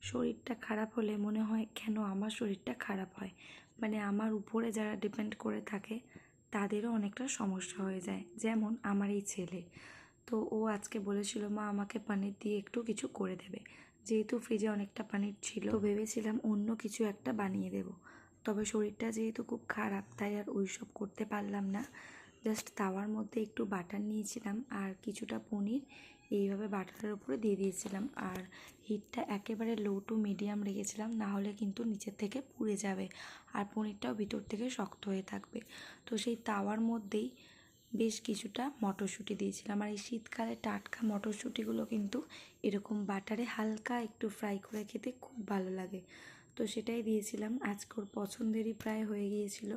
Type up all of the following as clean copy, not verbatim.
শরীরটা খারাপ হলে মনে হয় কেন আমার শরীরটা খারাপ হয়, মানে আমার উপরে যারা ডিপেন্ড করে থাকে তাদেরও অনেকটা সমস্যা হয়ে যায়। যেমন আমার এই ছেলে, তো ও আজকে বলেছিল মা আমাকে পনির দিয়ে একটু কিছু করে দেবে। যেহেতু ফ্রিজে অনেকটা পনির ছিল, তো ভেবেছিলাম অন্য কিছু একটা বানিয়ে দেব। তবে শরীরটা যেহেতু খুব খারাপ তাই আর ওইসব করতে পারলাম না। জাস্ট তাওয়ার মধ্যে একটু বাটার নিয়েছিলাম আর কিছুটা পনির এইভাবে বাটারের উপরে দিয়ে দিয়েছিলাম, আর হিটটা একেবারে লো টু মিডিয়াম রেখেছিলাম, না হলে কিন্তু নিচের থেকে পুড়ে যাবে আর পনিরটাও ভিতর থেকে শক্ত হয়ে থাকবে। তো সেই তাওয়ার মধ্যেই বেশ কিছুটা মটরশুঁটি দিয়েছিলাম, আর এই শীতকালে টাটকা মটরশুঁটিগুলো কিন্তু এরকম বাটারে হালকা একটু ফ্রাই করে খেতে খুব ভালো লাগে। তো সেটাই দিয়েছিলাম। আজকে ওর পছন্দেরই প্রায় হয়ে গিয়েছিল,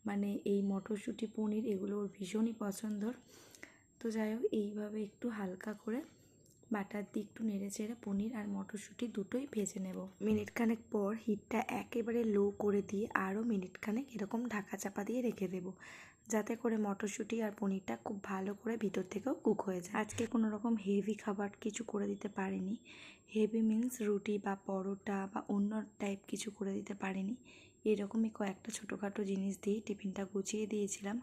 মানে এই মটরশুঁটি পনির এগুলো ওর ভীষণই পছন্দর। তো যাই হোক, এইভাবে একটু হালকা করে বাটার দিয়ে একটু নেড়ে চেড়ে পনির আর মটরশুঁটি দুটোই ভেজে নেব। মিনিটখানেক পর হিটটা একেবারে লো করে দিয়ে আরও মিনিটখানেক এরকম ঢাকা চাপা দিয়ে রেখে দেব, যাতে করে মটরশুঁটি আর পনিরটা খুব ভালো করে ভিতর থেকেও কুক হয়ে যায়। আজকে কোনো রকম হেভি খাবার কিছু করে দিতে পারিনি। হেভি মিন্স রুটি বা পরোটা বা অন্য টাইপ কিছু করে দিতে পারিনি। এরকমই কয়েকটা ছোটোখাটো জিনিস দিয়ে টিফিনটা গুছিয়ে দিয়েছিলাম,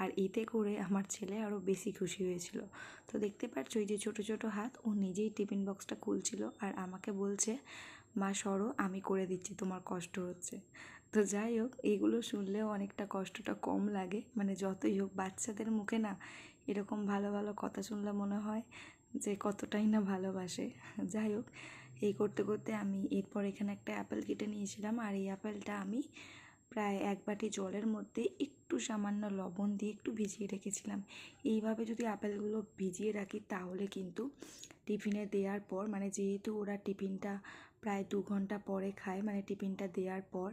আর এতে করে আমার ছেলে আরও বেশি খুশি হয়েছিল। তো দেখতে পাচ্ছ এই যে ছোটো ছোটো হাত, ও নিজেই টিফিন বক্সটা খুলছিল আর আমাকে বলছে মা সরো আমি করে দিচ্ছি, তোমার কষ্ট হচ্ছে। তো যাই হোক, এইগুলো শুনলেও অনেকটা কষ্টটা কম লাগে। মানে যতই হোক বাচ্চাদের মুখে না এরকম ভালো ভালো কথা শুনলে মনে হয় যে কতটাই না ভালোবাসে। যাই হোক, এই করতে করতে আমি এরপর এখানে একটা অ্যাপেল কেটে নিয়েছিলাম, আর এই অ্যাপেলটা আমি প্রায় 1 বাটি জলের মধ্যে একটু সামান্য লবণ দিয়ে একটু ভিজিয়ে রেখেছিলাম। এইভাবে যদি আপেলগুলো ভিজিয়ে রাখি তাহলে কিন্তু টিফিনে দেওয়ার পর, মানে যেহেতু ওরা টিফিনটা প্রায় 2 ঘন্টা পরে খায়, মানে টিফিনটা দেওয়ার পর,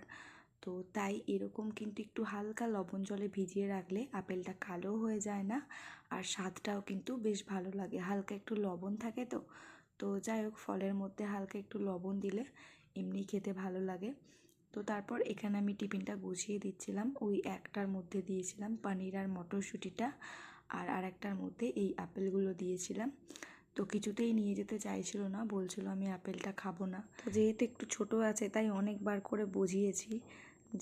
তো তাই এরকম কিন্তু একটু হালকা লবণ জলে ভিজিয়ে রাখলে আপেলটা কালো হয়ে যায় না, আর স্বাদটাও কিন্তু বেশ ভালো লাগে। হালকা একটু লবণ থাকে তো। তো যাই হোক, ফলের মধ্যে হালকা একটু লবণ দিলে এমনি খেতে ভালো লাগে। তো তারপর এখানে আমি টিফিনটা গুছিয়ে দিচ্ছিলাম। ওই একটার মধ্যে দিয়েছিলাম পনির আর মটরশুঁটিটা, আর আরেকটার মধ্যে এই আপেলগুলো দিয়েছিলাম। তো কিছুতেই নিয়ে যেতে চাইছিল না, বলছিল আমি আপেলটা খাবো না। তো যেহেতু একটু ছোট আছে তাই অনেকবার করে বুঝিয়েছি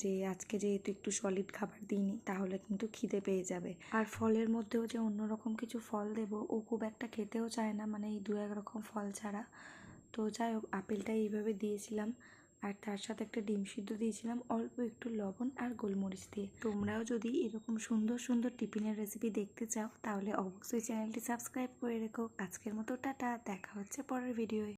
যে আজকে যেহেতু একটু সলিড খাবার দিইনি তাহলে কিন্তু খিদে পেয়ে যাবে। আর ফলের মধ্যেও যে অন্যরকম কিছু ফল দেবো ও খুব একটা খেতেও চায় না, মানে এই 2-1 রকম ফল ছাড়া। তো যাই হোক, আপেলটা এইভাবে দিয়েছিলাম, আর তার সাথে একটা ডিম সিদ্ধ দিয়েছিলাম অল্প একটু লবণ আর গোলমরিচ দিয়ে। তোমরাও যদি এরকম সুন্দর সুন্দর টিফিনের রেসিপি দেখতে চাও তাহলে অবশ্যই চ্যানেলটি সাবস্ক্রাইব করে রেখো। আজকের মতো টাটা, দেখা হচ্ছে পরের ভিডিওয়ে।